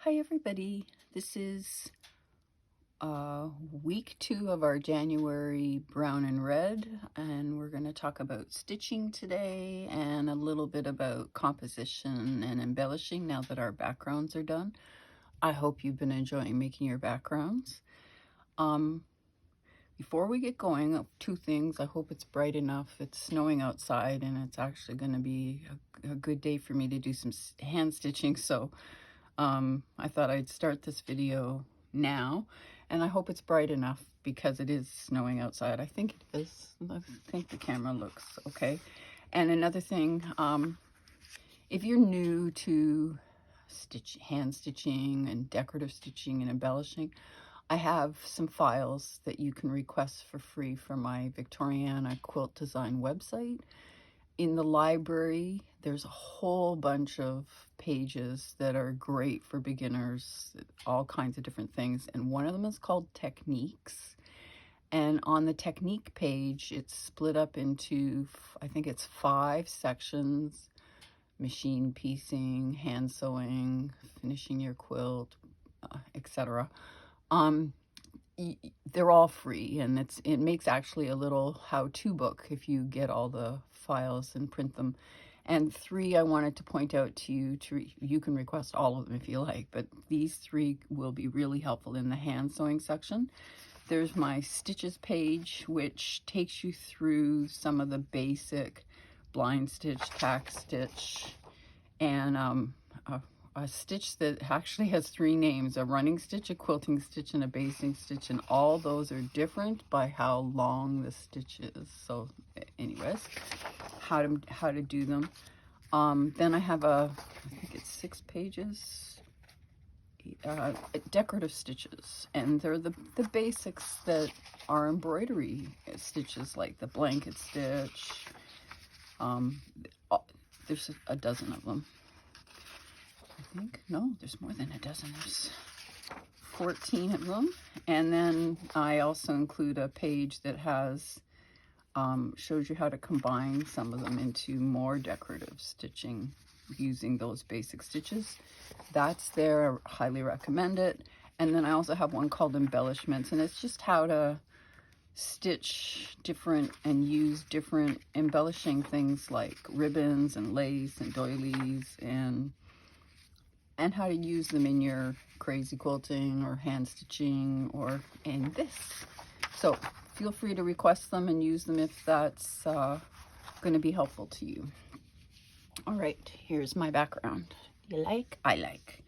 Hi everybody, this is week 2 of our January brown and red, and we're going to talk about stitching today and a little bit about composition and embellishing now that our backgrounds are done. I hope you've been enjoying making your backgrounds. Before we get going, two things. I hope it's bright enough. It's snowing outside and it's actually going to be a good day for me to do some hand stitching, so I thought I'd start this video now, and I hope it's bright enough because it is snowing outside. I think it is. I think the camera looks okay. And another thing, if you're new to hand stitching and decorative stitching and embellishing, I have some files that you can request for free from my Victoriana quilt design website. In the library, there's a whole bunch of pages that are great for beginners, all kinds of different things. And one of them is called Techniques. And on the technique page, it's split up into, I think it's 5 sections: machine piecing, hand sewing, finishing your quilt, etc. They're all free, and it makes actually a little how-to book if you get all the files and print them. And 3 I wanted to point out to you, you can request all of them if you like, but these 3 will be really helpful in the hand sewing section. There's my stitches page, which takes you through some of the basic blind stitch, tack stitch, and a stitch that actually has 3 names: a running stitch, a quilting stitch, and a basting stitch, and all those are different by how long the stitch is. So anyways, how to do them. Then I have I think it's 6 pages, decorative stitches, and they're the basics that are embroidery stitches, like the blanket stitch. There's a dozen of them. I think, no, there's more than a dozen. There's 14 of them. And then I also include a page that has shows you how to combine some of them into more decorative stitching using those basic stitches. That's there. I highly recommend it. And then I also have one called Embellishments, and it's just how to stitch different and use different embellishing things like ribbons and lace and doilies, and how to use them in your crazy quilting or hand stitching or in this. So feel free to request them and use them if that's going to be helpful to you. All right, here's my background. You like? I like.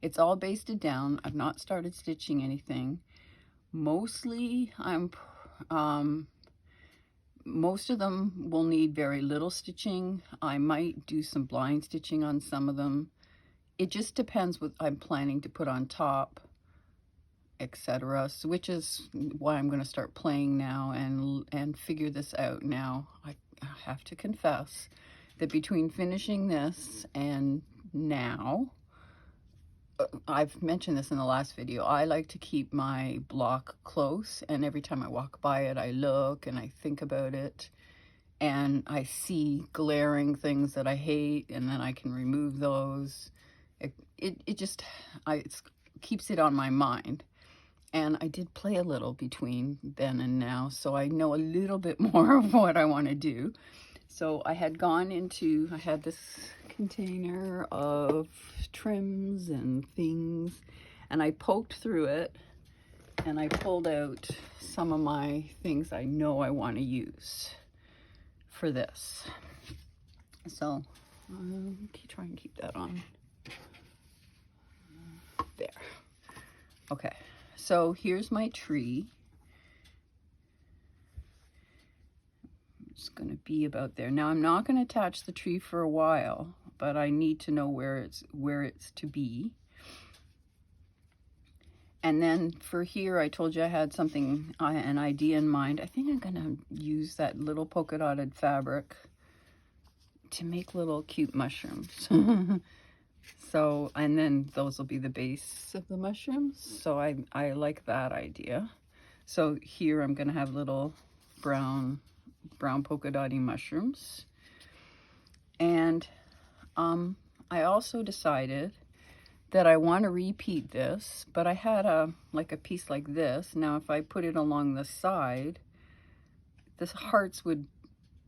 It's all basted down. I've not started stitching anything. Mostly most of them will need very little stitching. I might do some blind stitching on some of them. It just depends what I'm planning to put on top, etc. So, which is why I'm going to start playing now and figure this out now. I have to confess that between finishing this and now, I've mentioned this in the last video, I like to keep my block close, and every time I walk by it, I look and I think about it, and I see glaring things that I hate, and then I can remove those. It just keeps it on my mind. And I did play a little between then and now, so I know a little bit more of what I want to do. So I had this container of trims and things, and I poked through it and I pulled out some of my things I know I want to use for this. So try and keep that on. There. Okay, so here's my tree. It's going to be about there. Now I'm not going to attach the tree for a while, but I need to know where it's to be. And then for here, I told you I had something, an idea in mind. I think I'm going to use that little polka dotted fabric to make little cute mushrooms. So, and then those will be the base of the mushrooms. So I like that idea. So here I'm going to have little brown polka dotty mushrooms. And I also decided that I want to repeat this, but I had a piece like this. Now if I put it along the side, the hearts would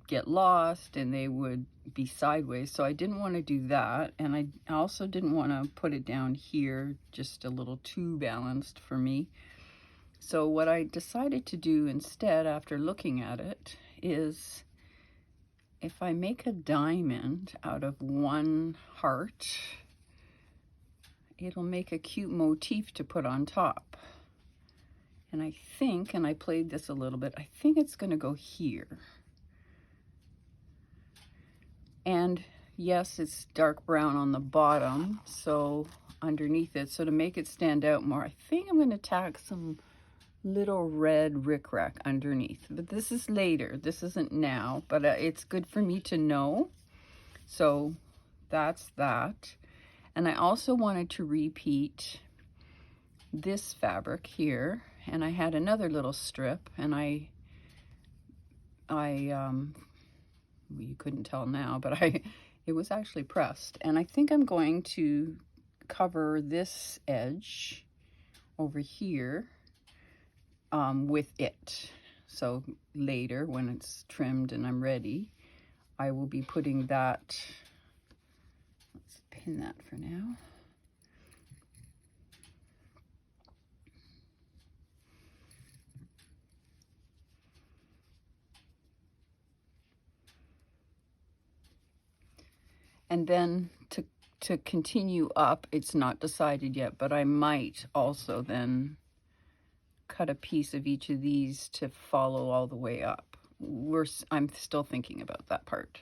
get lost and they would be sideways, so I didn't want to do that. And I also didn't want to put it down here, just a little too balanced for me. So what I decided to do instead, after looking at it, is if I make a diamond out of one heart, it'll make a cute motif to put on top. And I think, and I played this a little bit, I think it's going to go here. And yes, it's dark brown on the bottom, so underneath it, so to make it stand out more, I think I'm going to tack some little red rickrack underneath. But this is later, this isn't now, but it's good for me to know. So that's that. And I also wanted to repeat this fabric here, and I had another little strip, and you couldn't tell now, but it was actually pressed. And I think I'm going to cover this edge over here with it. So later, when it's trimmed and I'm ready, I will be putting that. Let's pin that for now. And then to continue up, it's not decided yet, but I might also then cut a piece of each of these to follow all the way up. I'm still thinking about that part.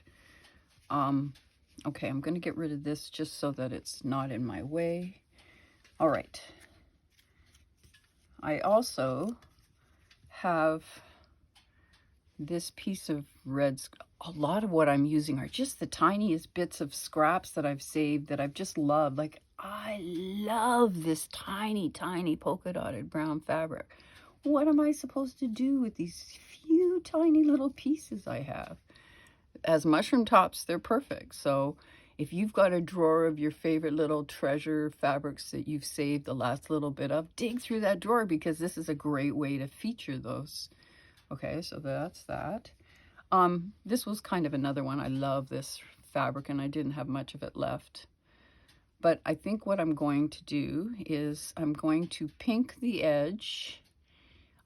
Okay, I'm going to get rid of this just so that it's not in my way. All right. I also have this piece of red. A lot of what I'm using are just the tiniest bits of scraps that I've saved that I've just loved. Like, I love this tiny, tiny polka dotted brown fabric. What am I supposed to do with these few tiny little pieces I have? As mushroom tops, they're perfect. So if you've got a drawer of your favorite little treasure fabrics that you've saved the last little bit of, dig through that drawer, because this is a great way to feature those. Okay, so that's that. This was kind of another one. I love this fabric and I didn't have much of it left. But I think what I'm going to do is I'm going to pink the edge.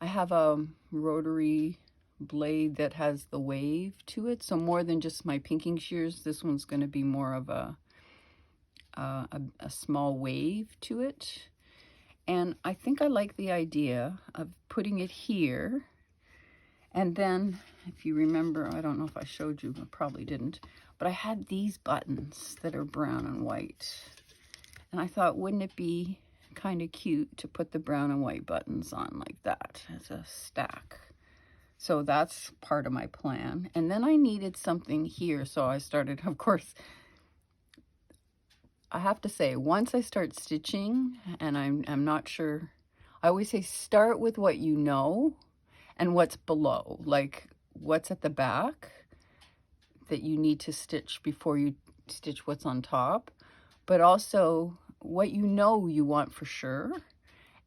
I have a rotary blade that has the wave to it, so more than just my pinking shears, this one's going to be more of a small wave to it. And I think I like the idea of putting it here. And then, if you remember, I don't know if I showed you, I probably didn't, but I had these buttons that are brown and white. And I thought, wouldn't it be kind of cute to put the brown and white buttons on like that as a stack? So that's part of my plan. And then I needed something here, so I started, of course, I have to say, once I start stitching, and I'm not sure, I always say start with what you know and what's below, like what's at the back that you need to stitch before you stitch what's on top, but also what you know you want for sure.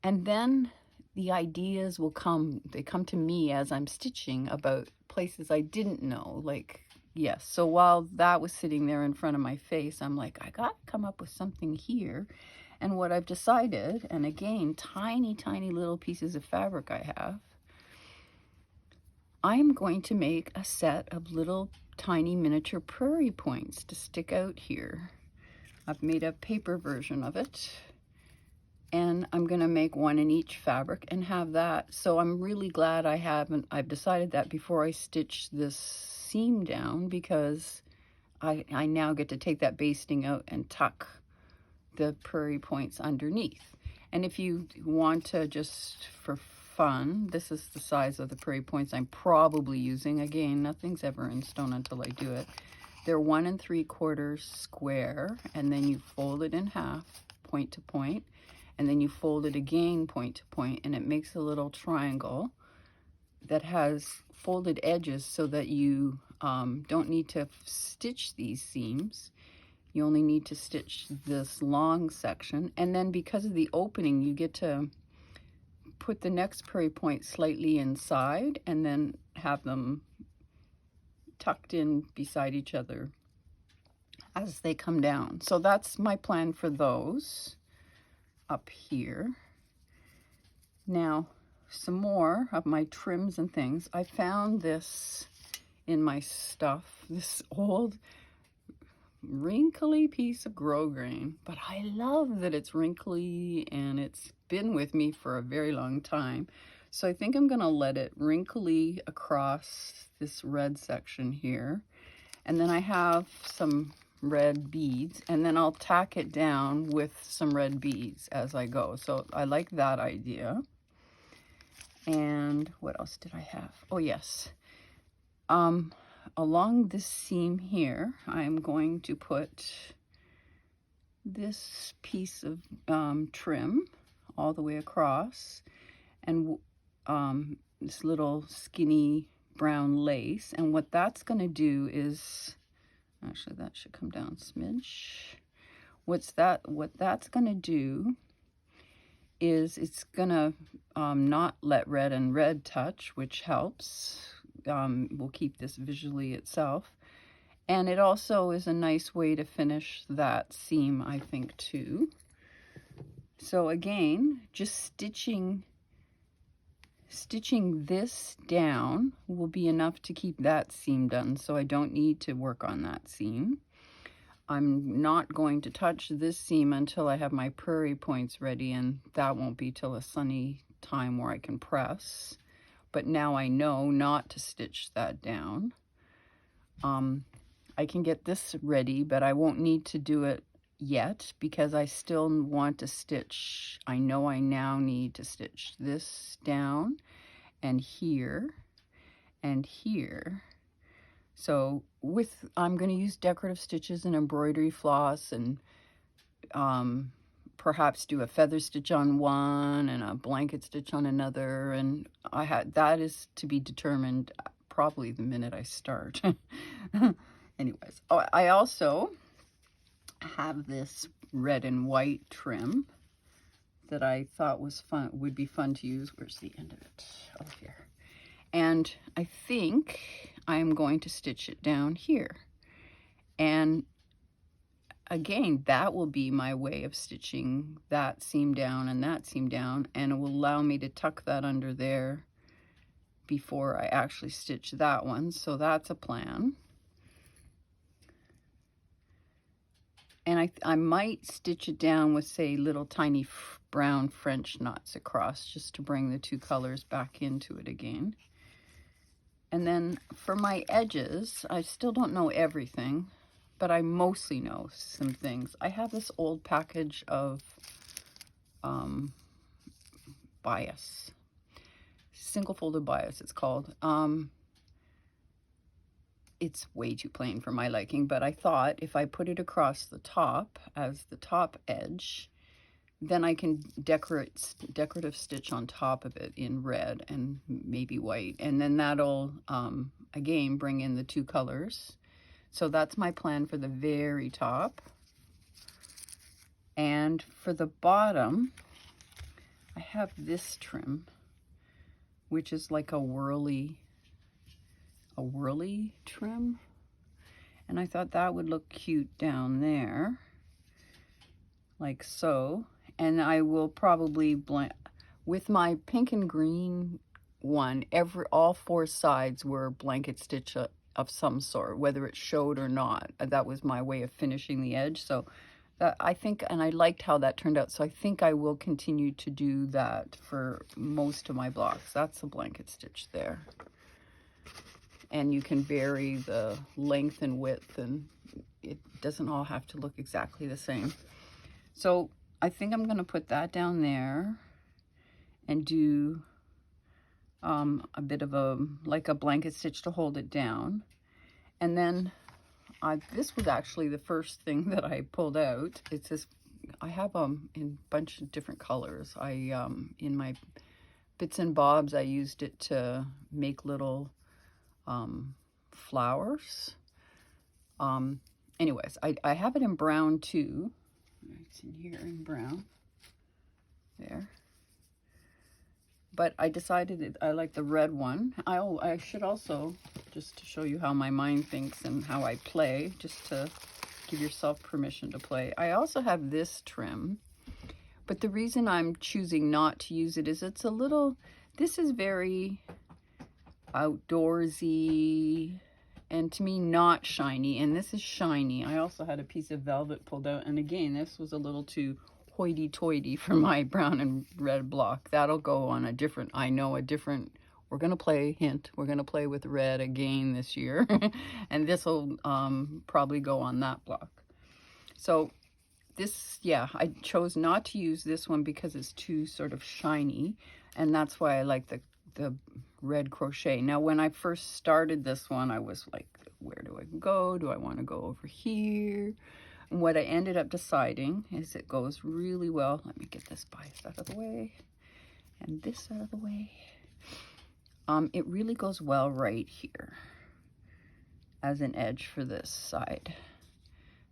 And then the ideas will come, they come to me as I'm stitching about places I didn't know, like, yes. So while that was sitting there in front of my face, I'm like, I gotta come up with something here. And what I've decided, and again, tiny, tiny little pieces of fabric I have, I am going to make a set of little tiny miniature prairie points to stick out here. I've made a paper version of it, and I'm going to make one in each fabric and have that. So I'm really glad I've decided that before I stitch this seam down, because I now get to take that basting out and tuck the prairie points underneath. And if you want to, just for fun, this is the size of the prairie points I'm probably using. Again, nothing's ever in stone until I do it. They're 1 3/4 square, and then you fold it in half, point to point, and then you fold it again, point to point, and it makes a little triangle that has folded edges so that you don't need to stitch these seams. You only need to stitch this long section, and then because of the opening, you get to put the next purry point slightly inside and then have them tucked in beside each other as they come down. So that's my plan for those up here. Now, some more of my trims and things. I found this in my stuff, this old wrinkly piece of grosgrain, but I love that it's wrinkly and it's been with me for a very long time. So I think I'm gonna let it wrinkly across this red section here. And then I have some red beads, and then I'll tack it down with some red beads as I go. So I like that idea. And what else did I have? Oh yes, along this seam here, I'm going to put this piece of trim all the way across, and this little skinny brown lace. And what that's going to do is, actually that should come down a smidge. What that's going to do is it's going to not let red and red touch, which helps. We'll keep this visually itself. And it also is a nice way to finish that seam, I think, too. So again, just stitching this down will be enough to keep that seam done, so I don't need to work on that seam. I'm not going to touch this seam until I have my prairie points ready, and that won't be till a sunny time where I can press. But now I know not to stitch that down. I can get this ready, but I won't need to do it yet because I still want to stitch. I know I now need to stitch this down and here and here. So I'm going to use decorative stitches and embroidery floss, and perhaps do a feather stitch on one and a blanket stitch on another, and that is to be determined probably the minute I start. Anyways, I also have this red and white trim that I thought would be fun to use. Where's the end of it? Oh, here. And I think I'm going to stitch it down here. And again, that will be my way of stitching that seam down and that seam down, and it will allow me to tuck that under there before I actually stitch that one. So that's a plan. And I might stitch it down with, say, little tiny brown French knots across, just to bring the two colors back into it again. And then for my edges, I still don't know everything, but I mostly know some things. I have this old package of bias, single folded bias it's called. It's way too plain for my liking, but I thought if I put it across the top as the top edge, then I can decorative stitch on top of it in red and maybe white, and then that'll again bring in the two colors. So that's my plan for the very top. And for the bottom, I have this trim, which is like a whirly trim, and I thought that would look cute down there, like so. And I will probably blend with my pink and green one. All four sides were blanket stitch of some sort, whether it showed or not. That was my way of finishing the edge. So that, I think, and I liked how that turned out, so I think I will continue to do that for most of my blocks. That's a blanket stitch there. And you can vary the length and width, and it doesn't all have to look exactly the same. So I think I'm going to put that down there and do a bit of like a blanket stitch to hold it down. And then this was actually the first thing that I pulled out. It's this, I have them in a bunch of different colors. In my bits and bobs, I used it to make little flowers. anyways, I have it in brown too. It's in here in brown. There. But I decided that I like the red one. I should also, just to show you how my mind thinks and how I play, just to give yourself permission to play. I also have this trim, but the reason I'm choosing not to use it is it's a little, this is very outdoorsy and to me not shiny, and this is shiny. I also had a piece of velvet pulled out, and again, this was a little too hoity-toity for my brown and red block. That'll go on a different, I know, a different, we're gonna play, hint, we're gonna play with red again this year, and this will probably go on that block. So this, yeah, I chose not to use this one because it's too sort of shiny, and that's why I like the red crochet. Now, when I first started this one, I was like, where do I go? Do I want to go over here? And what I ended up deciding is it goes really well. Let me get this bias out of the way and this out of the way. It really goes well right here as an edge for this side.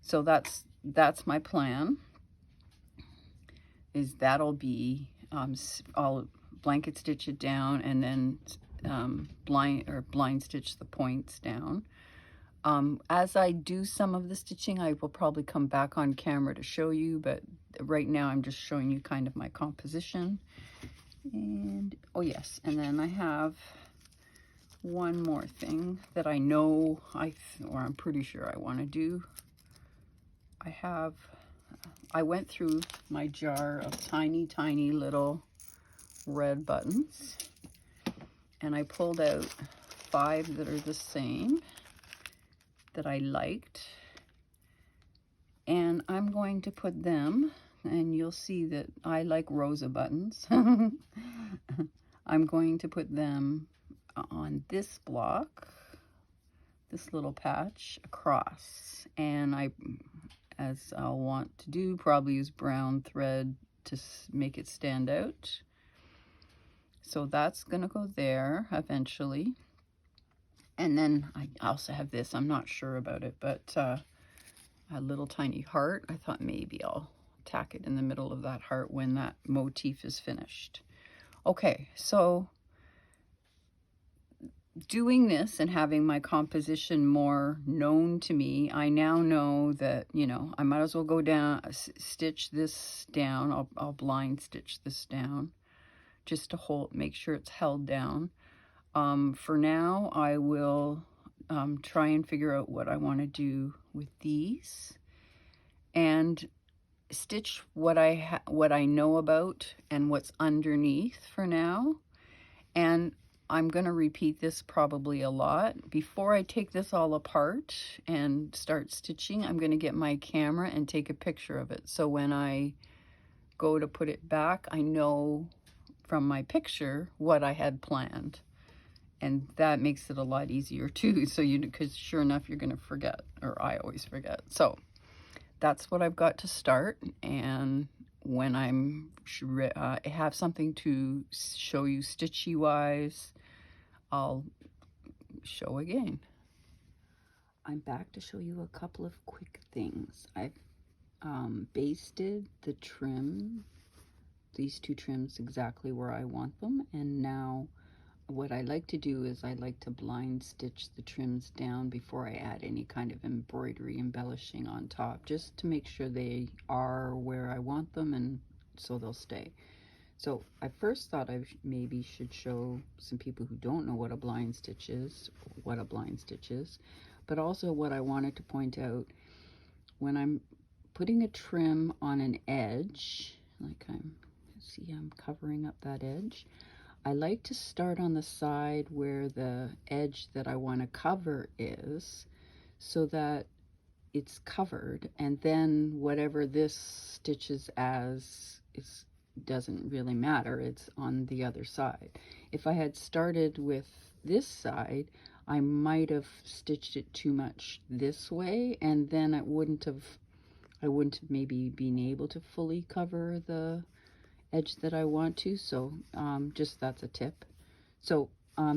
So that's my plan, is that'll be, I'll blanket stitch it down and then blind stitch the points down. As I do some of the stitching, I will probably come back on camera to show you, but right now I'm just showing you kind of my composition. And, oh yes, and then I have one more thing that I know or I'm pretty sure I want to do. I went through my jar of tiny, tiny little red buttons, and I pulled out 5 that are the same that I liked, and I'm going to put them, and you'll see that I like Rosa buttons. I'm going to put them on this block, this little patch across, and as I'll want to do, probably use brown thread to make it stand out. So that's gonna go there eventually. And then I also have this, I'm not sure about it, but a little tiny heart. I thought maybe I'll tack it in the middle of that heart when that motif is finished. Okay, so doing this and having my composition more known to me, I now know that, you know, I might as well go down, stitch this down. I'll blind stitch this down just to make sure it's held down. For now, I will try and figure out what I want to do with these and stitch what I know about and what's underneath for now. And I'm going to repeat this probably a lot. Before I take this all apart and start stitching, I'm going to get my camera and take a picture of it. So when I go to put it back, I know from my picture what I had planned. And that makes it a lot easier too. So because sure enough, you're going to forget, or I always forget. So that's what I've got to start. And when I have something to show you stitchy wise, I'll show again. I'm back to show you a couple of quick things. I've basted the trim, these 2 trims exactly where I want them, and now what I like to do is I like to blind stitch the trims down before I add any kind of embroidery embellishing on top, just to make sure they are where I want them and so they'll stay. So I first thought I maybe should show some people who don't know what a blind stitch is, but also what I wanted to point out when I'm putting a trim on an edge, like I'm covering up that edge. I like to start on the side where the edge that I want to cover is, so that it's covered, and then whatever this stitches as doesn't really matter, it's on the other side. If I had started with this side, I might have stitched it too much this way, and then I wouldn't have maybe been able to fully cover the edge that I want to. So just that's a tip. So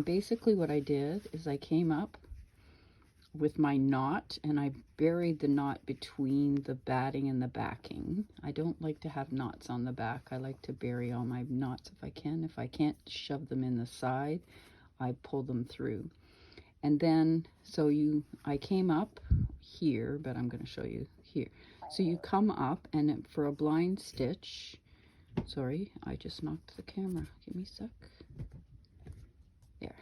basically what I did is I came up with my knot, and I buried the knot between the batting and the backing. I don't like to have knots on the back. I like to bury all my knots if I can. If I can't shove them in the side, I pull them through. And then, so I came up here, but I'm going to show you here. So you come up, and for a blind stitch, sorry, I just knocked the camera. Give me a sec. There.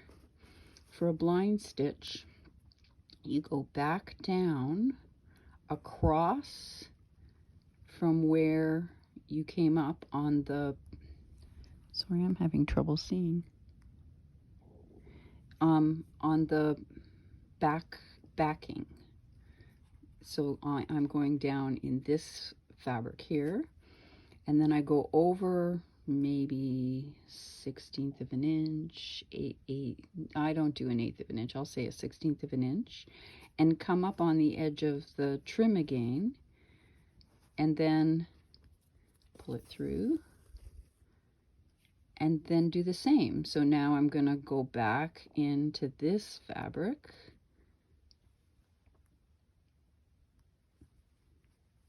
For a blind stitch, you go back down across from where you came up on the, sorry, I'm having trouble seeing, on the backing. So I'm going down in this fabric here, and then I go over maybe 1/16 of an inch, I don't do 1/8 of an inch, I'll say 1/16 of an inch, and come up on the edge of the trim again, and then pull it through, and then do the same. So now I'm going to go back into this fabric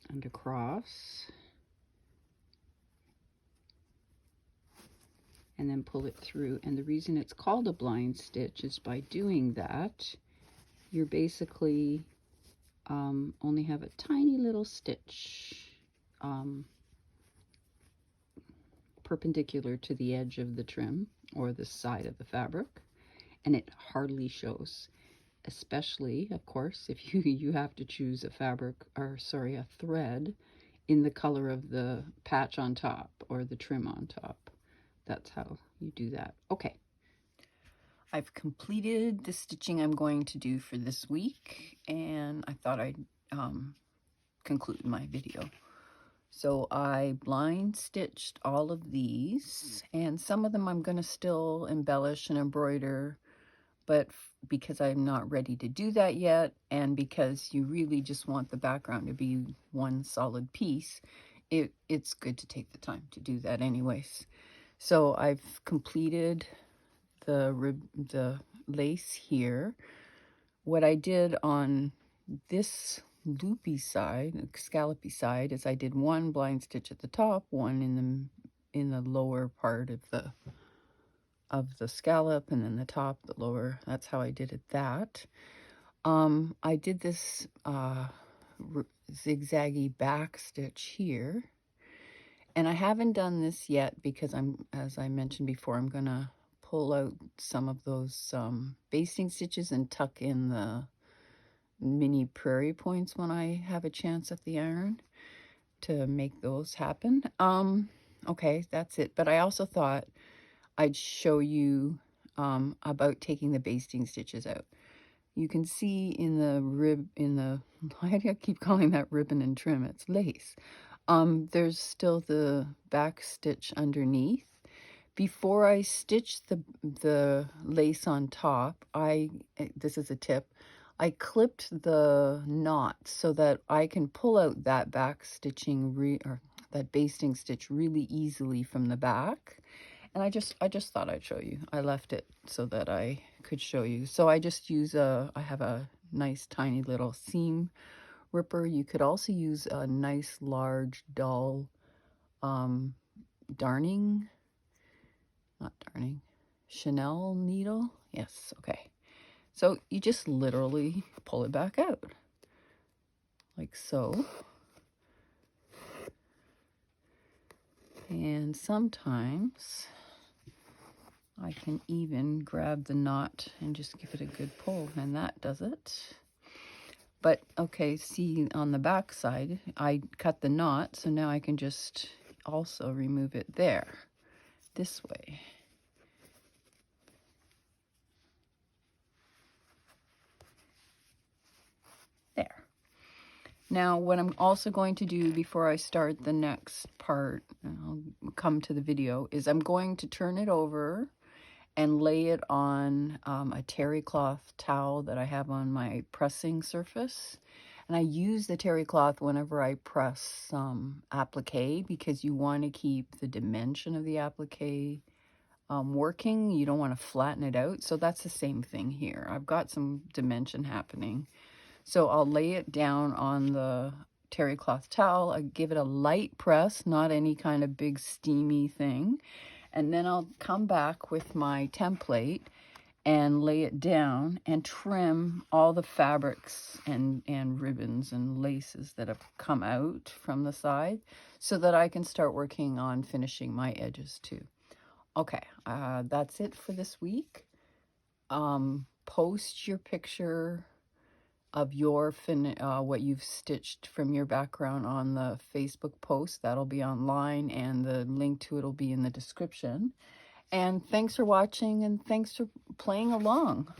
and across, and then pull it through. And the reason it's called a blind stitch is by doing that, you're basically only have a tiny little stitch perpendicular to the edge of the trim or the side of the fabric, and it hardly shows, especially, of course, if you have to choose a fabric, or sorry, a thread in the color of the patch on top or the trim on top. That's how you do that. Okay. I've completed the stitching I'm going to do for this week, and I thought I'd conclude my video. So I blind stitched all of these, and some of them I'm going to still embellish and embroider, but because I'm not ready to do that yet, and because you really just want the background to be one solid piece, it's good to take the time to do that anyways. So I've completed the lace here. What I did on this loopy side, scallopy side, is I did one blind stitch at the top, one in the lower part of the scallop, and then the top, the lower. That's how I did it. I did this zigzaggy back stitch here, and I haven't done this yet because as I mentioned before, I'm gonna pull out some of those basting stitches and tuck in the mini prairie points when I have a chance at the iron to make those happen. Okay, that's it. But I also thought I'd show you about taking the basting stitches out. You can see in the why do I keep calling that ribbon and trim? It's lace. There's still the back stitch underneath. Before I stitch the lace on top, this is a tip, I clipped the knot so that I can pull out that back stitching or that basting stitch really easily from the back. And I just thought I'd show you. I left it so that I could show you. So I just use I have a nice tiny little seam ripper. You could also use a nice large dull darning, not darning, Chanel needle. Yes, okay. So you just literally pull it back out, like so. And sometimes I can even grab the knot and just give it a good pull, and that does it. But okay, see on the back side, I cut the knot, so now I can just also remove it there, this way. There. Now, what I'm also going to do before I start the next part, and I'll come to the video, is I'm going to turn it over and lay it on a terry cloth towel that I have on my pressing surface. And I use the terry cloth whenever I press applique, because you want to keep the dimension of the applique working. You don't want to flatten it out. So that's the same thing here. I've got some dimension happening. So I'll lay it down on the terry cloth towel. I give it a light press, not any kind of big steamy thing. And then I'll come back with my template and lay it down and trim all the fabrics and ribbons and laces that have come out from the side so that I can start working on finishing my edges too. Okay, that's it for this week. Post your picture of your what you've stitched from your background on the Facebook post. That'll be online, and the link to it will be in the description. And thanks for watching, and thanks for playing along.